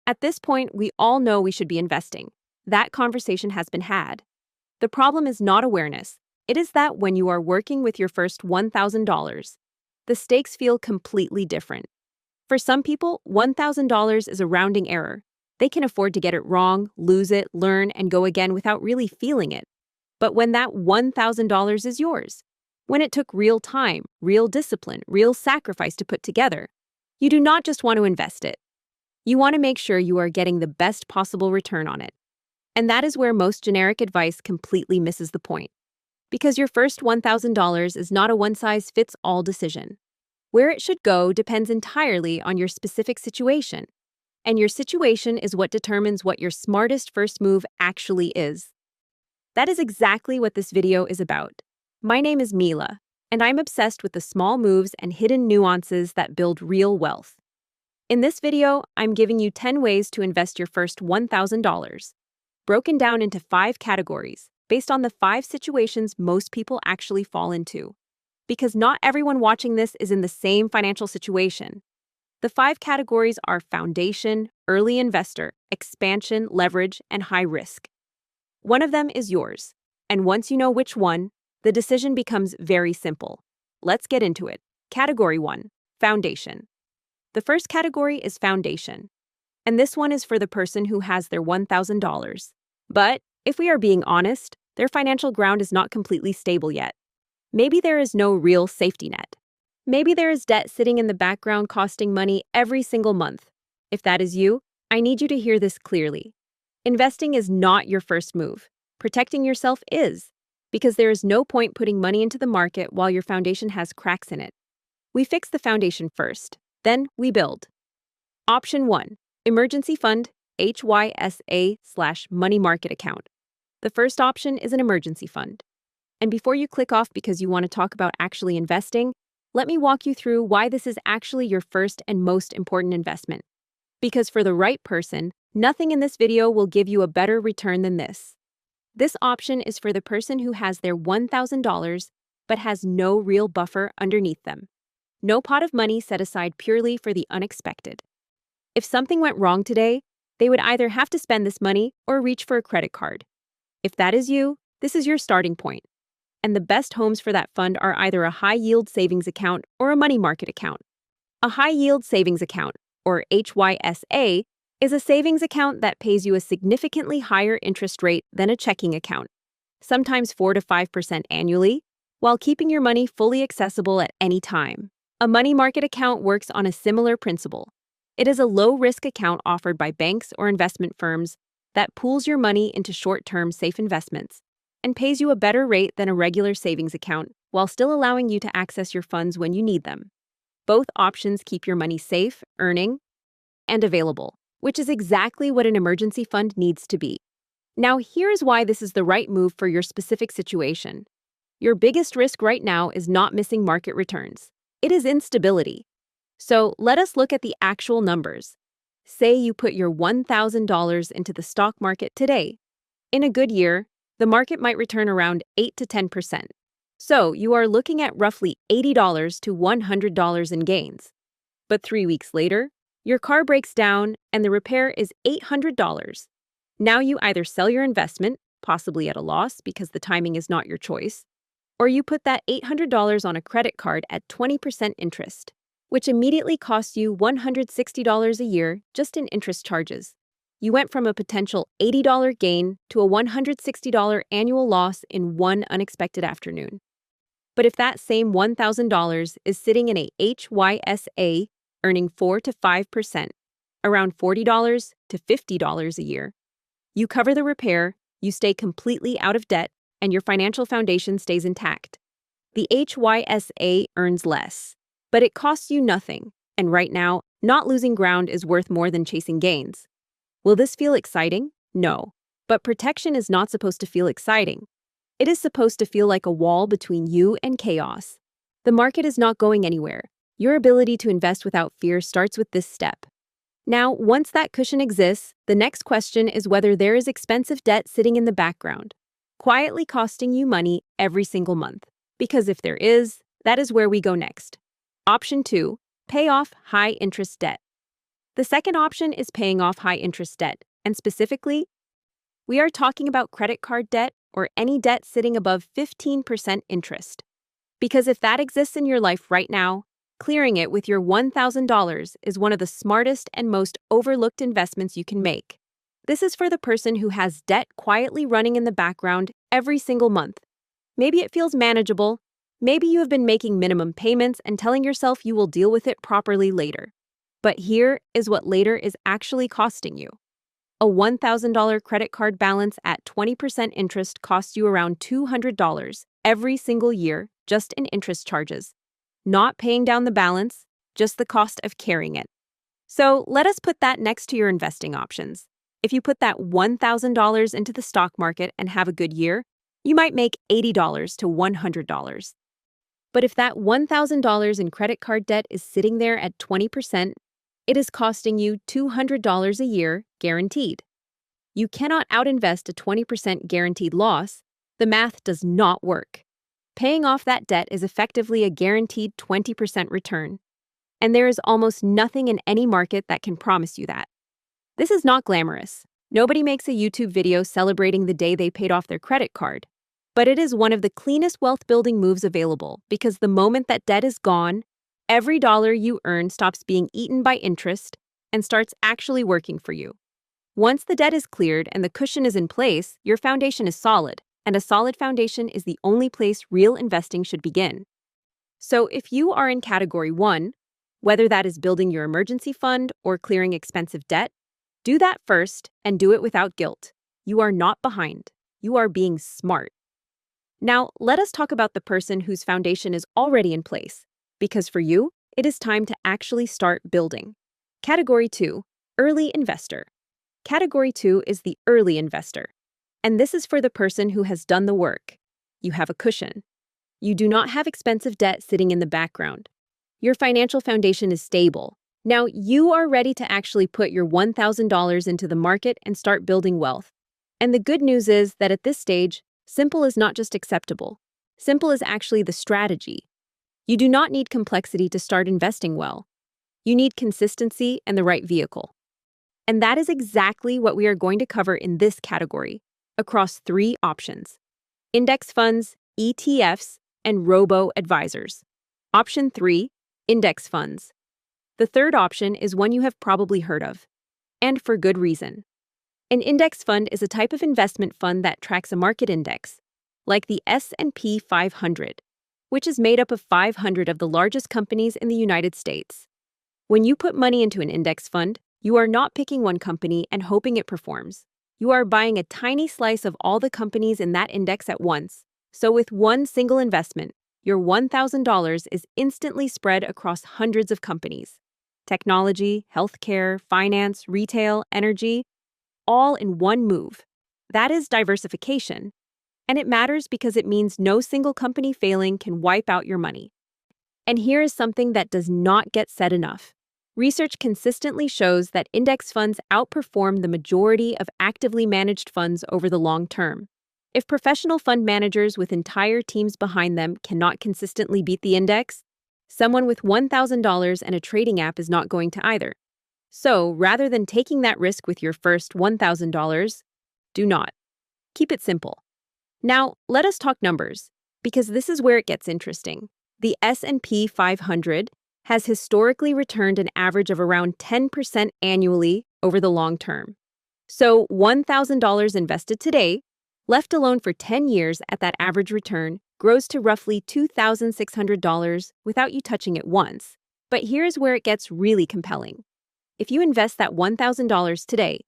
At this point, we all know we should be investing. That conversation has been had. The problem is not awareness. It is that when you are working with your first $1,000, the stakes feel completely different. For some people, $1,000 is a rounding error. They can afford to get it wrong, lose it, learn, and go again without really feeling it. But when that $1,000 is yours, when it took real time, real discipline, real sacrifice to put together, you do not just want to invest it. You want to make sure you are getting the best possible return on it. And that is where most generic advice completely misses the point. Because your first $1,000 is not a one-size-fits-all decision. Where it should go depends entirely on your specific situation. And your situation is what determines what your smartest first move actually is. That is exactly what this video is about. My name is Mila, and I'm obsessed with the small moves and hidden nuances that build real wealth. In this video, I'm giving you 10 ways to invest your first $1,000, broken down into 5 categories based on the 5 situations most people actually fall into. Because not everyone watching this is in the same financial situation. The 5 categories are foundation, early investor, expansion, leverage, and high risk. One of them is yours, and once you know which one, the decision becomes very simple. Let's get into it. Category 1, foundation. The first category is foundation, and this one is for the person who has their $1,000. But if we are being honest, their financial ground is not completely stable yet. Maybe there is no real safety net. Maybe there is debt sitting in the background costing money every single month. If that is you, I need you to hear this clearly. Investing is not your first move. Protecting yourself is, because there is no point putting money into the market while your foundation has cracks in it. We fix the foundation first, then we build. Option 1, emergency fund, HYSA/money market account. The first option is an emergency fund. And before you click off because you want to talk about actually investing, let me walk you through why this is actually your first and most important investment. Because for the right person, nothing in this video will give you a better return than this. This option is for the person who has their $1,000 but has no real buffer underneath them. No pot of money set aside purely for the unexpected. If something went wrong today, they would either have to spend this money or reach for a credit card. If that is you, this is your starting point. And the best homes for that fund are either a high-yield savings account or a money market account. A high-yield savings account, or HYSA, is a savings account that pays you a significantly higher interest rate than a checking account, sometimes 4 to 5% annually, while keeping your money fully accessible at any time. A money market account works on a similar principle. It is a low-risk account offered by banks or investment firms that pools your money into short-term safe investments and pays you a better rate than a regular savings account while still allowing you to access your funds when you need them. Both options keep your money safe, earning, and available, which is exactly what an emergency fund needs to be. Now, here's why this is the right move for your specific situation. Your biggest risk right now is not missing market returns. It is instability. So let us look at the actual numbers. Say you put your $1,000 into the stock market today. In a good year, the market might return around 8 to 10%. So you are looking at roughly $80 to $100 in gains. But 3 weeks later, your car breaks down and the repair is $800. Now you either sell your investment, possibly at a loss because the timing is not your choice, or you put that $800 on a credit card at 20% interest, which immediately costs you $160 a year just in interest charges. You went from a potential $80 gain to a $160 annual loss in one unexpected afternoon. But if that same $1,000 is sitting in a HYSA earning 4 to 5%, around $40 to $50 a year, you cover the repair, you stay completely out of debt, and your financial foundation stays intact. The HYSA earns less, but it costs you nothing, and right now, not losing ground is worth more than chasing gains. Will this feel exciting? No. But protection is not supposed to feel exciting. It is supposed to feel like a wall between you and chaos. The market is not going anywhere. Your ability to invest without fear starts with this step. Now, once that cushion exists, the next question is whether there is expensive debt sitting in the background, quietly costing you money every single month. Because if there is, that is where we go next. Option 2, pay off high-interest debt. The second option is paying off high-interest debt, and specifically, we are talking about credit card debt or any debt sitting above 15% interest. Because if that exists in your life right now, clearing it with your $1,000 is one of the smartest and most overlooked investments you can make. This is for the person who has debt quietly running in the background every single month. Maybe it feels manageable. Maybe you have been making minimum payments and telling yourself you will deal with it properly later. But here is what later is actually costing you. A $1,000 credit card balance at 20% interest costs you around $200 every single year just in interest charges. Not paying down the balance, just the cost of carrying it. So let us put that next to your investing options. If you put that $1,000 into the stock market and have a good year, you might make $80 to $100. But if that $1,000 in credit card debt is sitting there at 20%, it is costing you $200 a year guaranteed. You cannot outinvest a 20% guaranteed loss. The math does not work. Paying off that debt is effectively a guaranteed 20% return. And there is almost nothing in any market that can promise you that. This is not glamorous. Nobody makes a YouTube video celebrating the day they paid off their credit card. But it is one of the cleanest wealth-building moves available because the moment that debt is gone, every dollar you earn stops being eaten by interest and starts actually working for you. Once the debt is cleared and the cushion is in place, your foundation is solid, and a solid foundation is the only place real investing should begin. So if you are in category 1, whether that is building your emergency fund or clearing expensive debt, do that first and do it without guilt. You are not behind. You are being smart. Now, let us talk about the person whose foundation is already in place, because for you, it is time to actually start building. Category 2, early investor. Category 2 is the early investor. And this is for the person who has done the work. You have a cushion. You do not have expensive debt sitting in the background. Your financial foundation is stable. Now you are ready to actually put your $1,000 into the market and start building wealth. And the good news is that at this stage, simple is not just acceptable. Simple is actually the strategy. You do not need complexity to start investing well. You need consistency and the right vehicle. And that is exactly what we are going to cover in this category, across 3 options: index funds, ETFs, and robo-advisors. Option 3, index funds. The third option is one you have probably heard of, and for good reason. An index fund is a type of investment fund that tracks a market index, like the S&P 500, which is made up of 500 of the largest companies in the United States. When you put money into an index fund, you are not picking one company and hoping it performs. You are buying a tiny slice of all the companies in that index at once. So with one single investment, your $1,000 is instantly spread across hundreds of companies. Technology, healthcare, finance, retail, energy, all in one move. That is diversification. And it matters because it means no single company failing can wipe out your money. And here is something that does not get said enough. Research consistently shows that index funds outperform the majority of actively managed funds over the long term. If professional fund managers with entire teams behind them cannot consistently beat the index, someone with $1,000 and a trading app is not going to either. So, rather than taking that risk with your first $1,000, do not. Keep it simple. Now, let us talk numbers, because this is where it gets interesting. The S&P 500 has historically returned an average of around 10% annually over the long term. So $1,000 invested today, left alone for 10 years at that average return, grows to roughly $2,600 without you touching it once. But here's where it gets really compelling. If you invest that $1,000 today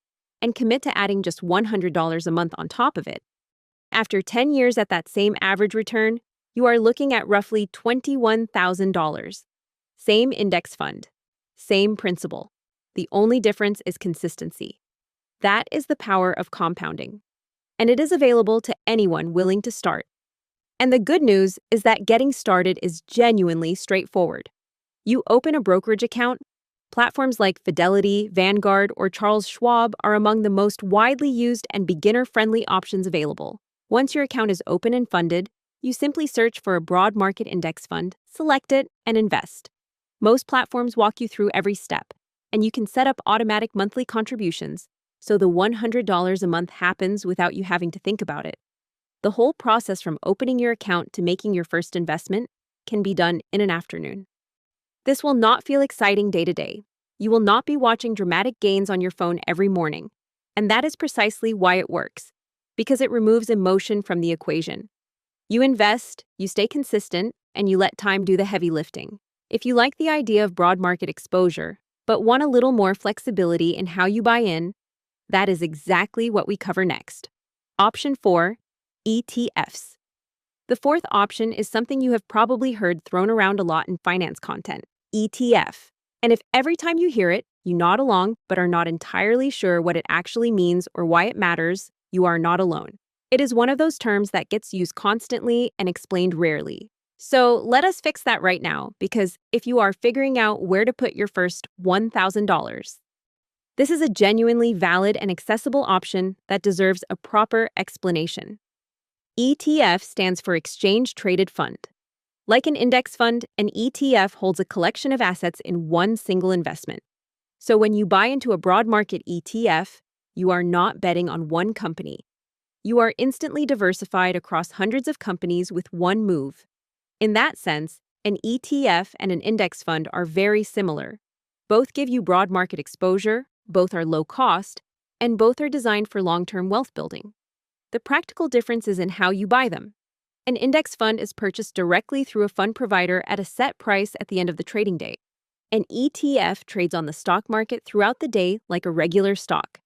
and commit to adding just $100 a month on top of it, after 10 years at that same average return, you are looking at roughly $21,000. Same index fund, same principle. The only difference is consistency. That is the power of compounding. And it is available to anyone willing to start. And the good news is that getting started is genuinely straightforward. You open a brokerage account. Platforms like Fidelity, Vanguard, or Charles Schwab are among the most widely used and beginner-friendly options available. Once your account is open and funded, you simply search for a broad market index fund, select it, and invest. Most platforms walk you through every step. and you can set up automatic monthly contributions, so the $100 a month happens without you having to think about it. The whole process from opening your account to making your first investment can be done in an afternoon. This will not feel exciting day to day. You will not be watching dramatic gains on your phone every morning. And that is precisely why it works, because it removes emotion from the equation. You invest, you stay consistent, and you let time do the heavy lifting. If you like the idea of broad market exposure, but want a little more flexibility in how you buy in, that is exactly what we cover next. Option 4, ETFs. The fourth option is something you have probably heard thrown around a lot in finance content, ETF. And if every time you hear it, you nod along but are not entirely sure what it actually means or why it matters, you are not alone. It is one of those terms that gets used constantly and explained rarely. So let us fix that right now, because if you are figuring out where to put your first $1,000, this is a genuinely valid and accessible option that deserves a proper explanation. ETF stands for Exchange Traded Fund. Like an index fund, an ETF holds a collection of assets in one single investment. So when you buy into a broad market ETF, you are not betting on one company. You are instantly diversified across hundreds of companies with one move. In that sense, an ETF and an index fund are very similar. Both give you broad market exposure, both are low cost, and both are designed for long-term wealth building. The practical difference is in how you buy them. An index fund is purchased directly through a fund provider at a set price at the end of the trading day. An ETF trades on the stock market throughout the day like a regular stock.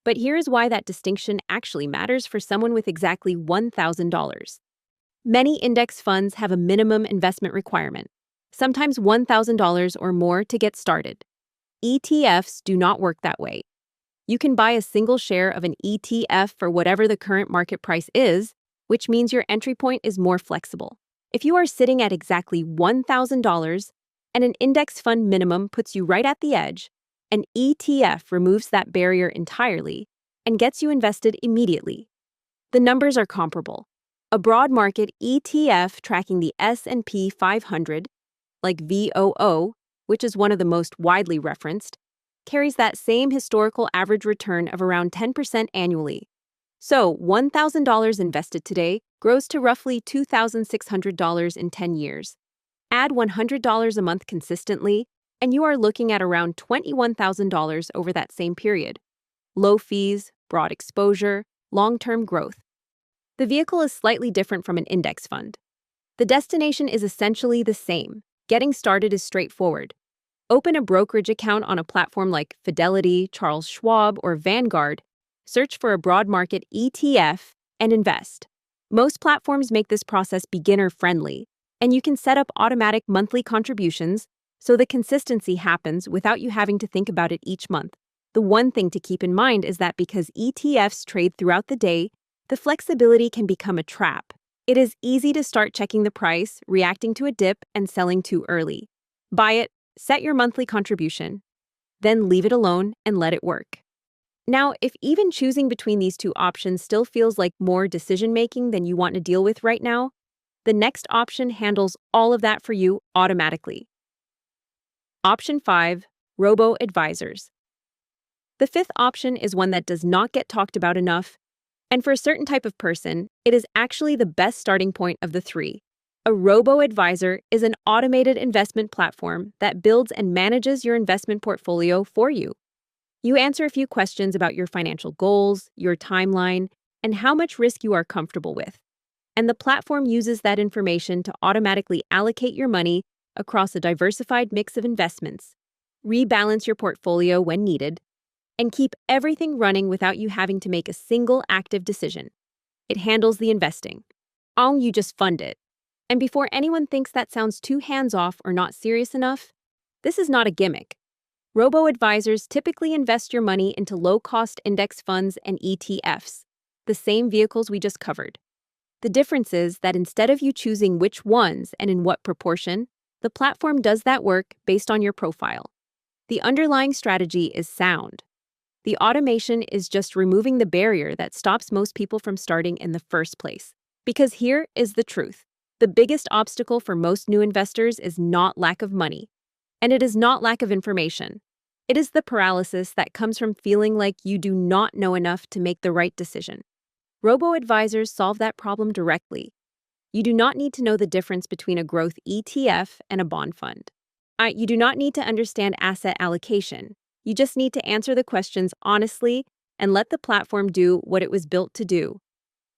But here is why that distinction actually matters for someone with exactly $1,000. Many index funds have a minimum investment requirement, sometimes $1,000 or more to get started. ETFs do not work that way. You can buy a single share of an ETF for whatever the current market price is, which means your entry point is more flexible. If you are sitting at exactly $1,000 and an index fund minimum puts you right at the edge, an ETF removes that barrier entirely and gets you invested immediately. The numbers are comparable. A broad market ETF tracking the S&P 500, like VOO, which is one of the most widely referenced, carries that same historical average return of around 10% annually. So, $1,000 invested today grows to roughly $2,600 in 10 years. Add $100 a month consistently, and you are looking at around $21,000 over that same period. Low fees, broad exposure, long-term growth. The vehicle is slightly different from an index fund. The destination is essentially the same. Getting started is straightforward. Open a brokerage account on a platform like Fidelity, Charles Schwab, or Vanguard. Search for a broad market ETF and invest. Most platforms make this process beginner-friendly, and you can set up automatic monthly contributions so the consistency happens without you having to think about it each month. The one thing to keep in mind is that because ETFs trade throughout the day, the flexibility can become a trap. It is easy to start checking the price, reacting to a dip, and selling too early. Buy it, set your monthly contribution, then leave it alone and let it work. Now, if even choosing between these two options still feels like more decision-making than you want to deal with right now, the next option handles all of that for you automatically. Option 5, robo-advisors. The fifth option is one that does not get talked about enough, and for a certain type of person, it is actually the best starting point of the three. A robo-advisor is an automated investment platform that builds and manages your investment portfolio for you. You answer a few questions about your financial goals, your timeline, and how much risk you are comfortable with. And the platform uses that information to automatically allocate your money across a diversified mix of investments, rebalance your portfolio when needed, and keep everything running without you having to make a single active decision. It handles the investing. You just fund it. And before anyone thinks that sounds too hands-off or not serious enough, this is not a gimmick. Robo-advisors typically invest your money into low-cost index funds and ETFs, the same vehicles we just covered. The difference is that instead of you choosing which ones and in what proportion, the platform does that work based on your profile. The underlying strategy is sound. The automation is just removing the barrier that stops most people from starting in the first place. Because here is the truth. The biggest obstacle for most new investors is not lack of money, and it is not lack of information. It is the paralysis that comes from feeling like you do not know enough to make the right decision. Robo-advisors solve that problem directly. You do not need to know the difference between a growth ETF and a bond fund. You do not need to understand asset allocation. You just need to answer the questions honestly and let the platform do what it was built to do.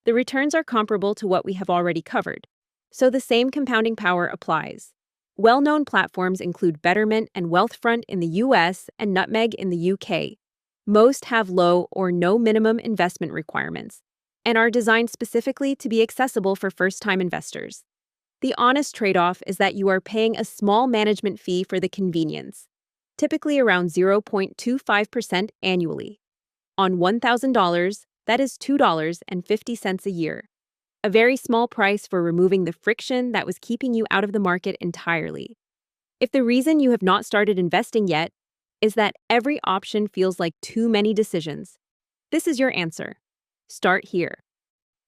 The returns are comparable to what we have already covered, so the same compounding power applies. Well-known platforms include Betterment and Wealthfront in the US and Nutmeg in the UK. Most have low or no minimum investment requirements and are designed specifically to be accessible for first-time investors. The honest trade-off is that you are paying a small management fee for the convenience, typically around 0.25% annually. On $1,000, that is $2.50 a year. A very small price for removing the friction that was keeping you out of the market entirely. If the reason you have not started investing yet is that every option feels like too many decisions, this is your answer. Start here.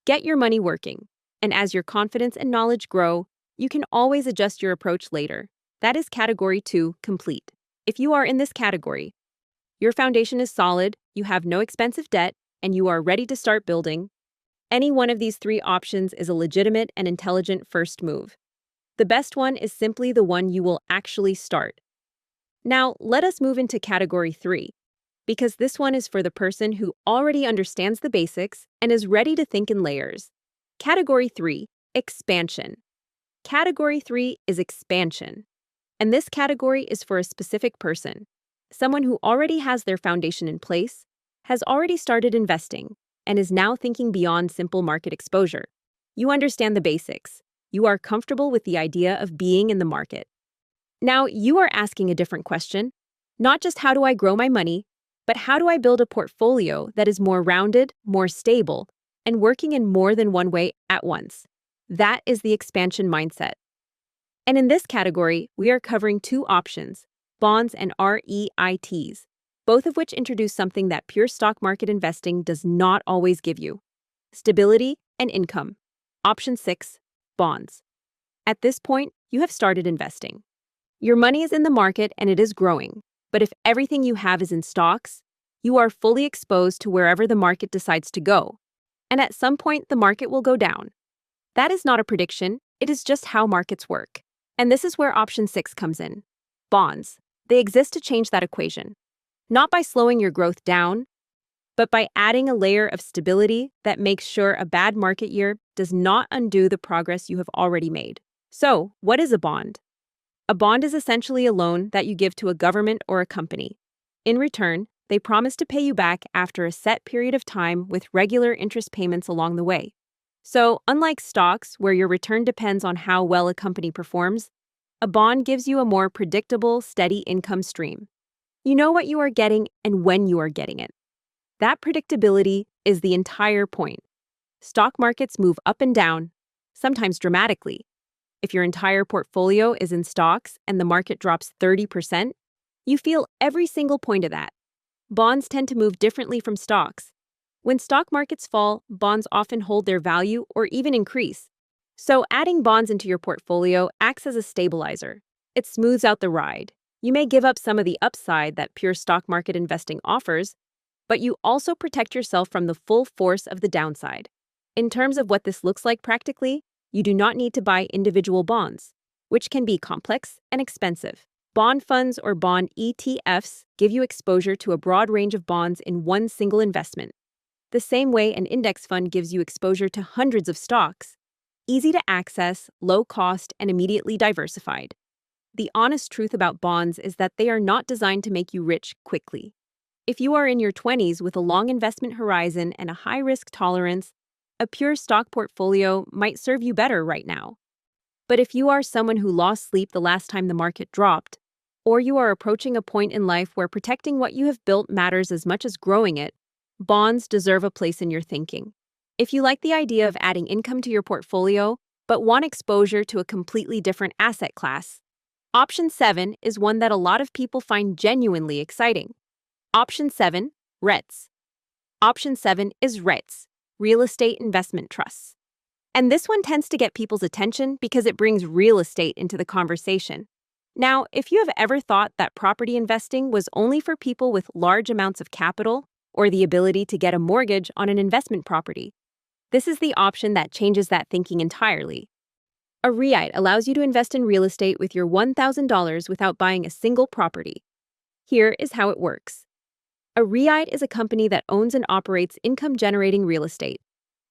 Get your money working, and as your confidence and knowledge grow, you can always adjust your approach later. That is Category 2 complete. If you are in this category, your foundation is solid, you have no expensive debt, and you are ready to start building, any one of these three options is a legitimate and intelligent first move. The best one is simply the one you will actually start. Now, let us move into Category 3, because this one is for the person who already understands the basics and is ready to think in layers. Category 3, expansion. Category 3 is expansion, and this category is for a specific person, someone who already has their foundation in place, has already started investing, and is now thinking beyond simple market exposure. You understand the basics. You are comfortable with the idea of being in the market. Now, you are asking a different question, not just how do I grow my money, but how do I build a portfolio that is more rounded, more stable, and working in more than one way at once? That is the expansion mindset. And in this category, we are covering two options, bonds and REITs, both of which introduce something that pure stock market investing does not always give you: stability and income. Option 6, bonds. At this point, you have started investing. Your money is in the market and it is growing, but if everything you have is in stocks, you are fully exposed to wherever the market decides to go, and at some point the market will go down. That is not a prediction, it is just how markets work. And this is where option 6 comes in. Bonds. They exist to change that equation. Not by slowing your growth down, but by adding a layer of stability that makes sure a bad market year does not undo the progress you have already made. So, what is a bond? A bond is essentially a loan that you give to a government or a company. In return, they promise to pay you back after a set period of time with regular interest payments along the way. So, unlike stocks, where your return depends on how well a company performs, a bond gives you a more predictable, steady income stream. You know what you are getting and when you are getting it. That predictability is the entire point. Stock markets move up and down, sometimes dramatically. If your entire portfolio is in stocks and the market drops 30%, you feel every single point of that. Bonds tend to move differently from stocks. When stock markets fall, bonds often hold their value or even increase. So adding bonds into your portfolio acts as a stabilizer. It smooths out the ride. You may give up some of the upside that pure stock market investing offers, but you also protect yourself from the full force of the downside. In terms of what this looks like practically, you do not need to buy individual bonds, which can be complex and expensive. Bond funds or bond ETFs give you exposure to a broad range of bonds in one single investment. The same way an index fund gives you exposure to hundreds of stocks, easy to access, low cost, and immediately diversified. The honest truth about bonds is that they are not designed to make you rich quickly. If you are in your 20s with a long investment horizon and a high risk tolerance, a pure stock portfolio might serve you better right now. But if you are someone who lost sleep the last time the market dropped, or you are approaching a point in life where protecting what you have built matters as much as growing it, bonds deserve a place in your thinking. If you like the idea of adding income to your portfolio, but want exposure to a completely different asset class, option 7 is one that a lot of people find genuinely exciting. Option 7, REITs. Option 7 is REITs, real estate investment trusts. And this one tends to get people's attention because it brings real estate into the conversation. Now, if you have ever thought that property investing was only for people with large amounts of capital or the ability to get a mortgage on an investment property, this is the option that changes that thinking entirely. A REIT allows you to invest in real estate with your $1,000 without buying a single property. Here is how it works. A REIT is a company that owns and operates income-generating real estate.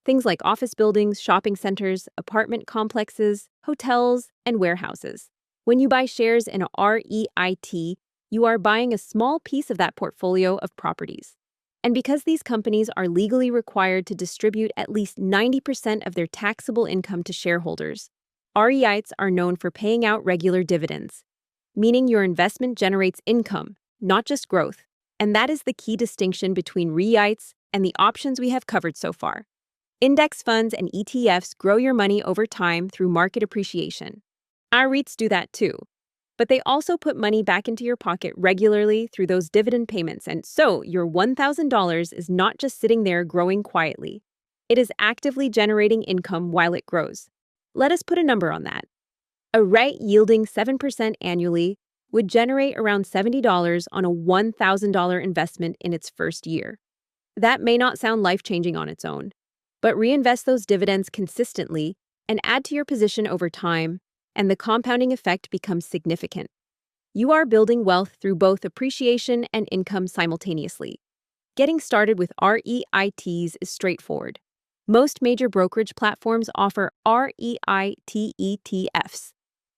Things like office buildings, shopping centers, apartment complexes, hotels, and warehouses. When you buy shares in a REIT, you are buying a small piece of that portfolio of properties. And because these companies are legally required to distribute at least 90% of their taxable income to shareholders, REITs are known for paying out regular dividends, meaning your investment generates income, not just growth. And that is the key distinction between REITs and the options we have covered so far. Index funds and ETFs grow your money over time through market appreciation. Our REITs do that too, but they also put money back into your pocket regularly through those dividend payments, and so your $1,000 is not just sitting there growing quietly. It is actively generating income while it grows. Let us put a number on that. A REIT yielding 7% annually would generate around $70 on a $1,000 investment in its first year. That may not sound life-changing on its own, but reinvest those dividends consistently and add to your position over time, and the compounding effect becomes significant. You are building wealth through both appreciation and income simultaneously. Getting started with REITs is straightforward. Most major brokerage platforms offer REIT ETFs,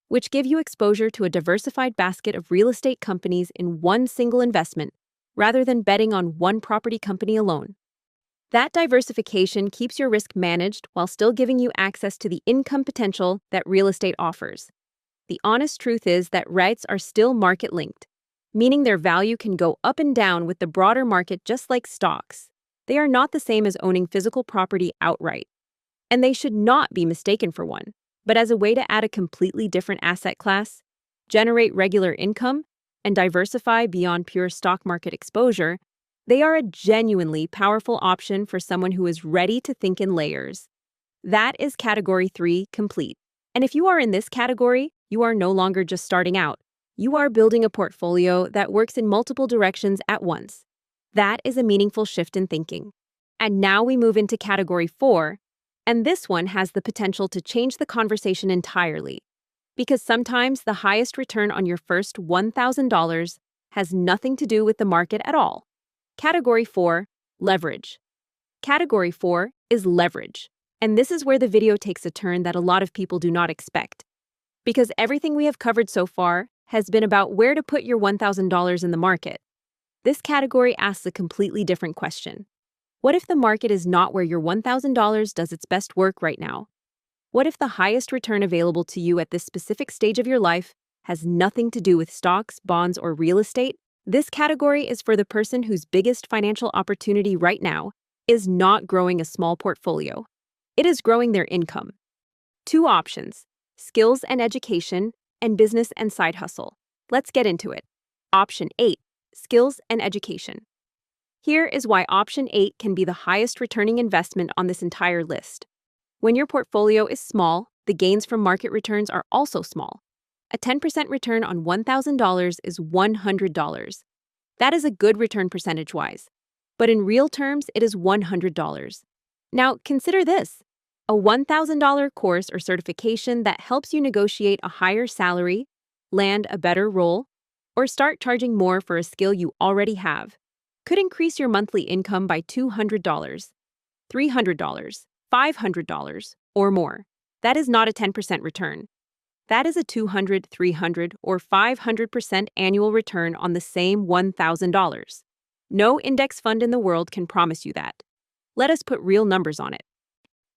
which give you exposure to a diversified basket of real estate companies in one single investment, rather than betting on one property company alone. That diversification keeps your risk managed while still giving you access to the income potential that real estate offers. The honest truth is that REITs are still market-linked, meaning their value can go up and down with the broader market just like stocks. They are not the same as owning physical property outright, and they should not be mistaken for one. But as a way to add a completely different asset class, generate regular income, and diversify beyond pure stock market exposure, they are a genuinely powerful option for someone who is ready to think in layers. That is Category 3 complete. And if you are in this category, you are no longer just starting out. You are building a portfolio that works in multiple directions at once. That is a meaningful shift in thinking. And now we move into Category 4, and this one has the potential to change the conversation entirely. Because sometimes the highest return on your first $1,000 has nothing to do with the market at all. Category 4, leverage. Category 4 is leverage. And this is where the video takes a turn that a lot of people do not expect. Because everything we have covered so far has been about where to put your $1,000 in the market. This category asks a completely different question. What if the market is not where your $1,000 does its best work right now? What if the highest return available to you at this specific stage of your life has nothing to do with stocks, bonds, or real estate? This category is for the person whose biggest financial opportunity right now is not growing a small portfolio. It is growing their income. Two options: skills and education, and business and side hustle. Let's get into it. Option 8, skills and education. Here is why Option 8 can be the highest returning investment on this entire list. When your portfolio is small, the gains from market returns are also small. A 10% return on $1,000 is $100. That is a good return percentage-wise. But in real terms, it is $100. Now, consider this: a $1,000 course or certification that helps you negotiate a higher salary, land a better role, or start charging more for a skill you already have could increase your monthly income by $200, $300, $500, or more. That is not a 10% return. That is a 200, 300, or 500% annual return on the same $1,000. No index fund in the world can promise you that. Let us put real numbers on it.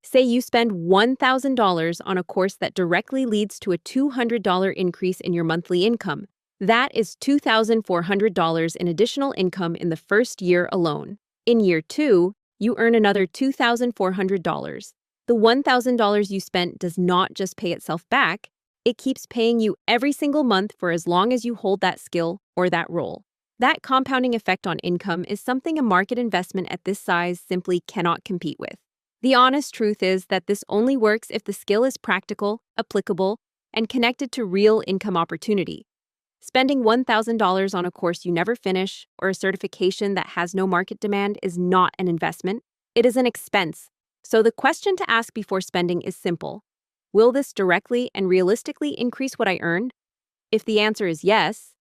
Say you spend $1,000 on a course that directly leads to a $200 increase in your monthly income. That is $2,400 in additional income in the first year alone. In year 2, you earn another $2,400. The $1,000 you spent does not just pay itself back, it keeps paying you every single month for as long as you hold that skill or that role. That compounding effect on income is something a market investment at this size simply cannot compete with. The honest truth is that this only works if the skill is practical, applicable, and connected to real income opportunity. Spending $1,000 on a course you never finish or a certification that has no market demand is not an investment. It is an expense. So the question to ask before spending is simple. Will this directly and realistically increase what I earned? If the answer is yes,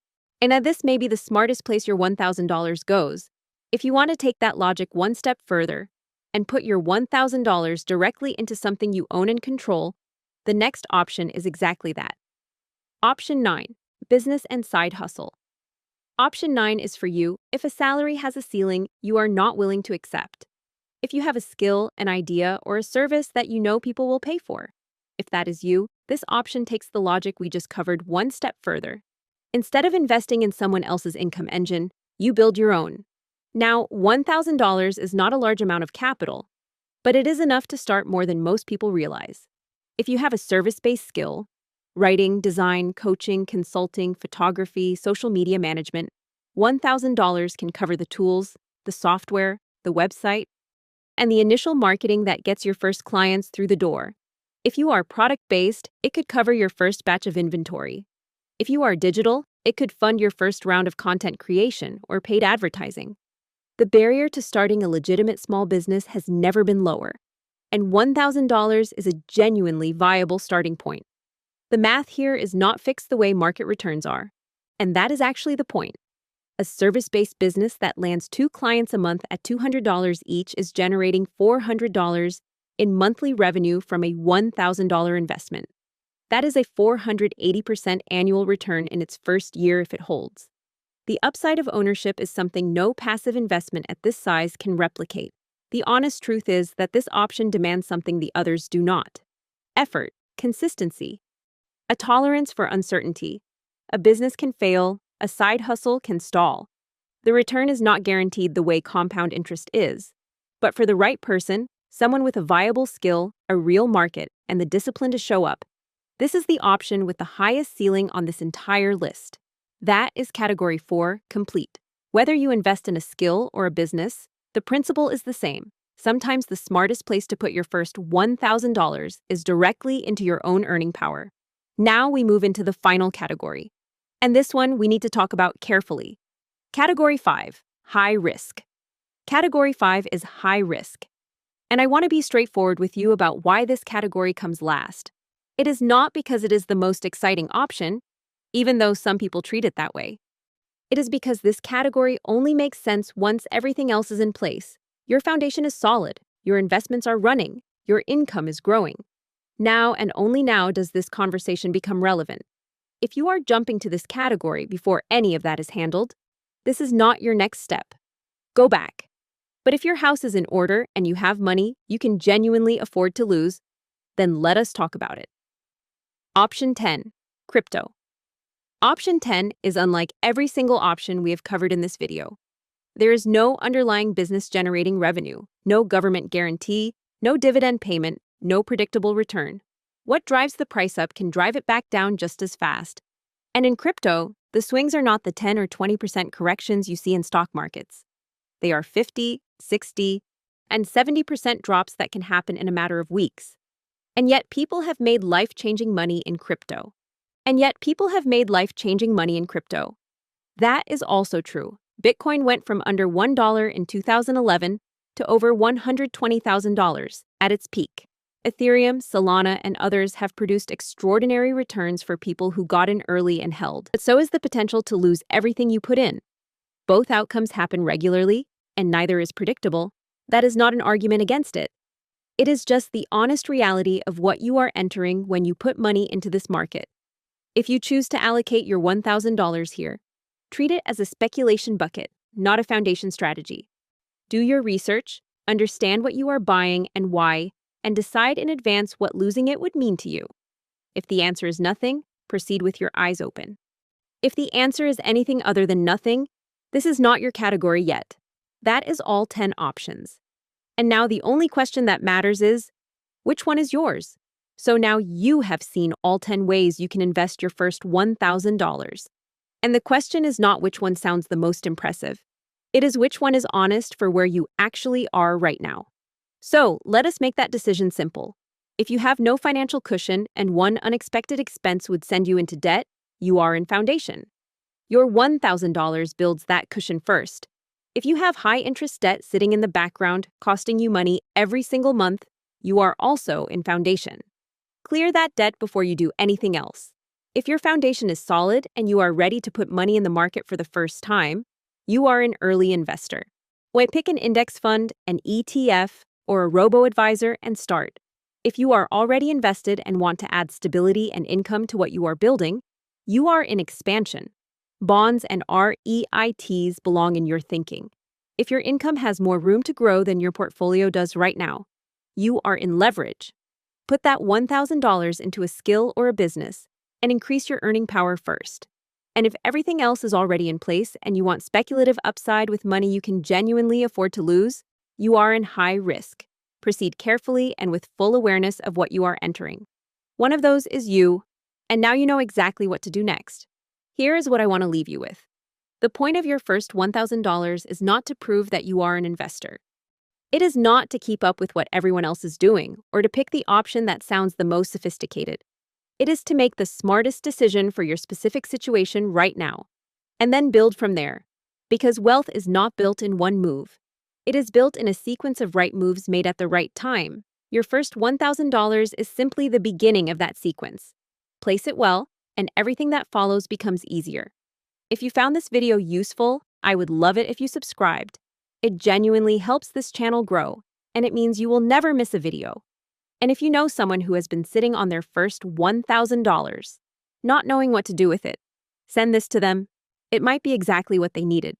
and this may be the smartest place your $1,000 goes. If you want to take that logic one step further and put your $1,000 directly into something you own and control, the next option is exactly that. Option 9. Business and side hustle. Option 9 is for you if a salary has a ceiling you are not willing to accept. If you have a skill, an idea, or a service that you know people will pay for. If that is you, this option takes the logic we just covered one step further. Instead of investing in someone else's income engine, you build your own. Now, $1,000 is not a large amount of capital, but it is enough to start more than most people realize. If you have a service-based skill, writing, design, coaching, consulting, photography, social media management, $1,000 can cover the tools, the software, the website, and the initial marketing that gets your first clients through the door. If you are product-based, it could cover your first batch of inventory. If you are digital, it could fund your first round of content creation or paid advertising. The barrier to starting a legitimate small business has never been lower, and $1,000 is a genuinely viable starting point. The math here is not fixed the way market returns are, and that is actually the point. A service-based business that lands 2 clients a month at $200 each is generating $400 in monthly revenue from a $1,000 investment. That is a 480% annual return in its first year if it holds. The upside of ownership is something no passive investment at this size can replicate. The honest truth is that this option demands something the others do not. Effort, consistency, a tolerance for uncertainty. A business can fail, a side hustle can stall. The return is not guaranteed the way compound interest is. But for the right person, someone with a viable skill, a real market, and the discipline to show up, this is the option with the highest ceiling on this entire list. That is category 4, complete. Whether you invest in a skill or a business, the principle is the same. Sometimes the smartest place to put your first $1,000 is directly into your own earning power. Now we move into the final category. And this one we need to talk about carefully. Category 5, high risk. Category 5 is high risk. And I want to be straightforward with you about why this category comes last. It is not because it is the most exciting option, even though some people treat it that way. It is because this category only makes sense once everything else is in place. Your foundation is solid, your investments are running, your income is growing. Now and only now does this conversation become relevant. If you are jumping to this category before any of that is handled, this is not your next step. Go back. But if your house is in order and you have money you can genuinely afford to lose, then let us talk about it. Option 10, crypto. Option 10 is unlike every single option we have covered in this video. There is no underlying business generating revenue, no government guarantee, no dividend payment, no predictable return. What drives the price up can drive it back down just as fast. And in crypto, the swings are not the 10 or 20% corrections you see in stock markets. They are 50, 60, and 70% drops that can happen in a matter of weeks. And yet people have made life-changing money in crypto. That is also true. Bitcoin went from under $1 in 2011 to over $120,000 at its peak. Ethereum, Solana, and others have produced extraordinary returns for people who got in early and held. But so is the potential to lose everything you put in. Both outcomes happen regularly, and neither is predictable. That is not an argument against it. It is just the honest reality of what you are entering when you put money into this market. If you choose to allocate your $1,000 here, treat it as a speculation bucket, not a foundation strategy. Do your research, understand what you are buying and why, and decide in advance what losing it would mean to you. If the answer is nothing, proceed with your eyes open. If the answer is anything other than nothing, this is not your category yet. That is all 10 options. And now the only question that matters is, which one is yours? So now you have seen all 10 ways you can invest your first $1,000. And the question is not which one sounds the most impressive. It is which one is honest for where you actually are right now. So let us make that decision simple. If you have no financial cushion and one unexpected expense would send you into debt, you are in foundation. Your $1,000 builds that cushion first. If you have high interest debt sitting in the background, costing you money every single month, you are also in foundation. Clear that debt before you do anything else. If your foundation is solid and you are ready to put money in the market for the first time, you are an early investor. Why pick an index fund, an ETF, or a robo-advisor and start? If you are already invested and want to add stability and income to what you are building, you are in expansion. Bonds and REITs belong in your thinking. If your income has more room to grow than your portfolio does right now, you are in leverage. Put that $1,000 into a skill or a business and increase your earning power first. And if everything else is already in place and you want speculative upside with money you can genuinely afford to lose, you are in high risk. Proceed carefully and with full awareness of what you are entering. One of those is you, and now you know exactly what to do next. Here is what I want to leave you with. The point of your first $1,000 is not to prove that you are an investor. It is not to keep up with what everyone else is doing or to pick the option that sounds the most sophisticated. It is to make the smartest decision for your specific situation right now, and then build from there. Because wealth is not built in one move. It is built in a sequence of right moves made at the right time. Your first $1,000 is simply the beginning of that sequence. Place it well, and everything that follows becomes easier. If you found this video useful, I would love it if you subscribed. It genuinely helps this channel grow, and it means you will never miss a video. And if you know someone who has been sitting on their first $1,000, not knowing what to do with it, send this to them. It might be exactly what they needed.